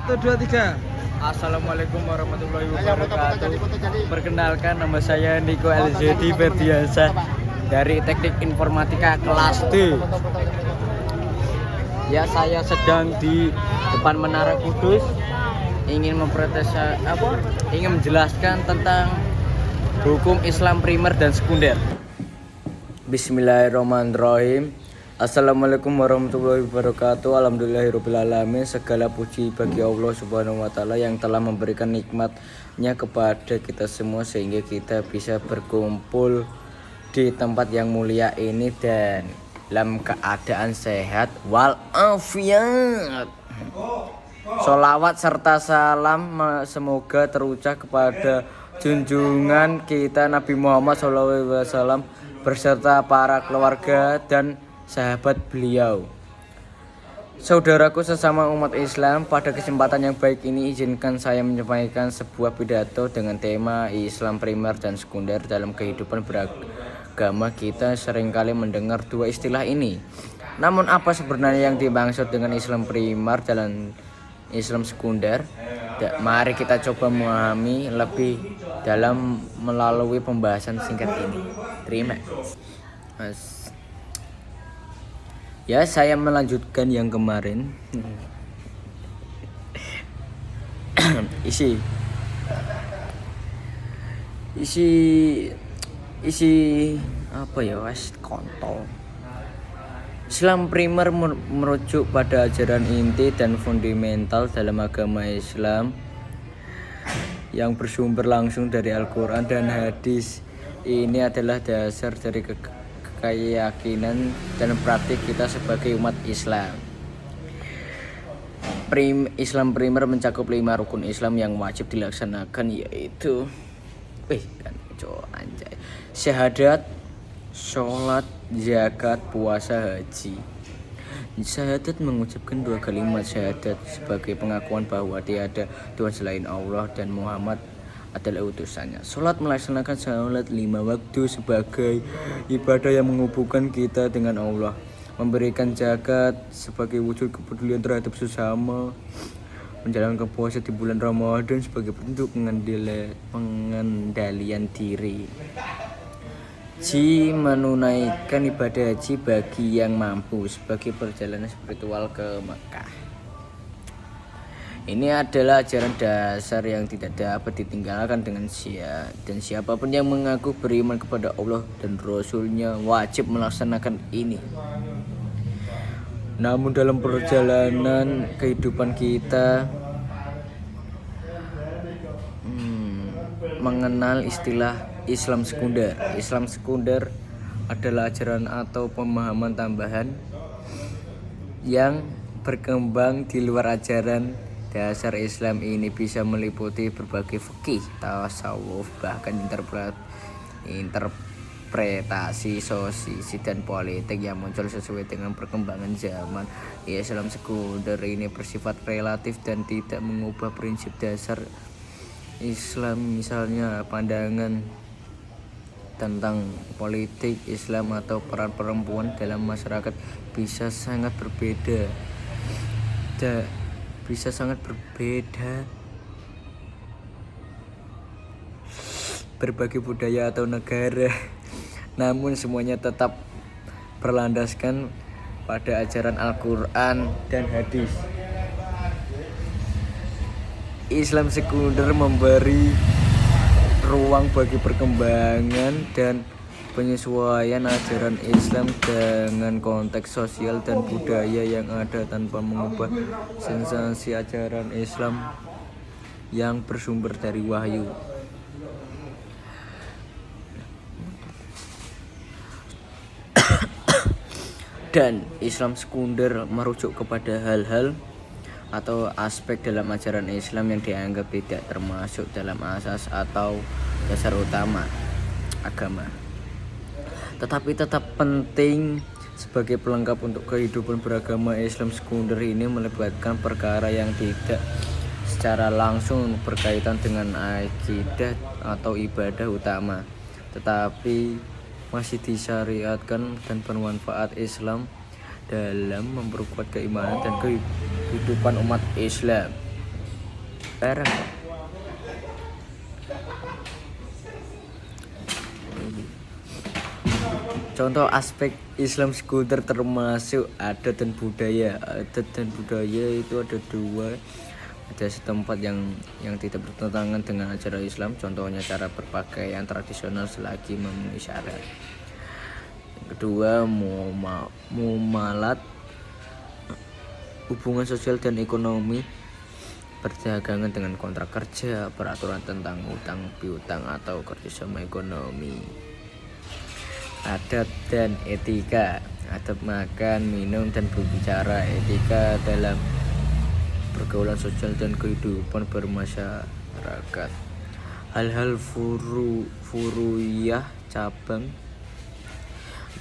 1, 2, 3. Assalamualaikum warahmatullahi wabarakatuh. Perkenalkan, nama saya Niko LZD Ferdiansyah dari Teknik Informatika kelas D. Ya, saya sedang di depan Menara Kudus ingin menjelaskan tentang hukum Islam primer dan sekunder. Bismillahirrahmanirrahim. Assalamualaikum warahmatullahi wabarakatuh. Alhamdulillahirrahmanirrahim. Segala puji bagi Allah subhanahu wa ta'ala yang telah memberikan nikmatnya kepada kita semua sehingga kita bisa berkumpul di tempat yang mulia ini dan dalam keadaan sehat walafiat. Sholawat serta salam semoga terucap kepada junjungan kita Nabi Muhammad SAW beserta para keluarga dan sahabat beliau. Saudaraku sesama umat Islam, pada kesempatan yang baik ini izinkan saya menyampaikan sebuah pidato dengan tema Islam primer dan sekunder. Dalam kehidupan beragama kita seringkali mendengar dua istilah ini. Namun apa sebenarnya yang dimaksud dengan Islam primer dan Islam sekunder? Mari kita coba memahami lebih dalam melalui pembahasan singkat ini. Terima kasih. Ya, saya melanjutkan yang kemarin. isi apa ya, wes kontol. Islam primer merujuk pada ajaran inti dan fundamental dalam agama Islam yang bersumber langsung dari Al-Quran dan hadis. Ini adalah dasar dari keyakinan dan praktik kita sebagai umat Islam. Islam primer mencakup 5 rukun Islam yang wajib dilaksanakan, yaitu syahadat, sholat, zakat, puasa, haji. Syahadat mengucapkan 2 kalimat syahadat sebagai pengakuan bahwa tiada Tuhan selain Allah dan Muhammad adalah utusannya. Sholat melaksanakan sholat 5 waktu sebagai ibadah yang menghubungkan kita dengan Allah. Memberikan zakat sebagai wujud kepedulian terhadap sesama. Menjalankan puasa di bulan Ramadan sebagai bentuk pengendalian diri. Menunaikan ibadah haji bagi yang mampu sebagai perjalanan spiritual ke Mekah. Ini adalah ajaran dasar yang tidak dapat ditinggalkan dan siapapun yang mengaku beriman kepada Allah dan Rasul-Nya wajib melaksanakan ini. Namun dalam perjalanan kehidupan kita mengenal istilah Islam sekunder. Islam sekunder adalah ajaran atau pemahaman tambahan yang berkembang di luar ajaran dasar Islam. Ini bisa meliputi berbagai fikih, tasawuf, bahkan interpretasi sosial dan politik yang muncul sesuai dengan perkembangan zaman. Islam sekunder ini bersifat relatif dan tidak mengubah prinsip dasar Islam, misalnya pandangan tentang politik Islam atau peran perempuan dalam masyarakat bisa sangat berbeda. Berbagai budaya atau negara, namun semuanya tetap berlandaskan pada ajaran Al-Quran dan hadis. Islam sekunder memberi ruang bagi perkembangan dan penyesuaian ajaran Islam dengan konteks sosial dan budaya yang ada tanpa mengubah sensasi ajaran Islam yang bersumber dari wahyu. Dan Islam sekunder merujuk kepada hal-hal atau aspek dalam ajaran Islam yang dianggap tidak termasuk dalam asas atau dasar utama agama, tetapi tetap penting sebagai pelengkap untuk kehidupan beragama. Islam sekunder ini melibatkan perkara yang tidak secara langsung berkaitan dengan akidah atau ibadah utama, tetapi masih disyariatkan dan bermanfaat Islam dalam memperkuat keimanan dan kehidupan umat Islam. bareng. Contoh aspek Islam sekunder termasuk adat dan budaya. Adat dan budaya itu ada dua. Ada setempat yang tidak bertentangan dengan ajaran Islam. Contohnya cara berpakaian tradisional selagi memenuhi syarat. Yang kedua, muamalat, hubungan sosial dan ekonomi, perdagangan dengan kontrak kerja, peraturan tentang hutang piutang atau kerjasama ekonomi. Adat dan etika, adab makan, minum, dan berbicara. Etika dalam pergaulan sosial dan kehidupan bermasyarakat. Hal-hal furu'iyah cabang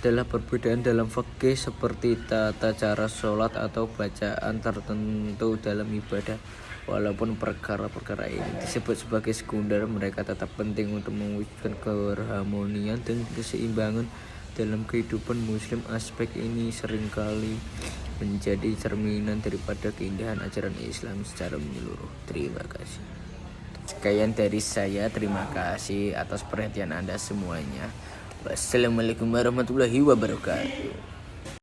adalah perbedaan dalam fikih seperti tata cara sholat atau bacaan tertentu dalam ibadah. Walaupun perkara-perkara ini disebut sebagai sekunder, mereka tetap penting untuk mewujudkan keharmonian dan keseimbangan dalam kehidupan Muslim. Aspek ini seringkali menjadi cerminan daripada keindahan ajaran Islam secara menyeluruh. Terima kasih. Sekian dari saya, terima kasih atas perhatian Anda semuanya. Wassalamualaikum warahmatullahi wabarakatuh.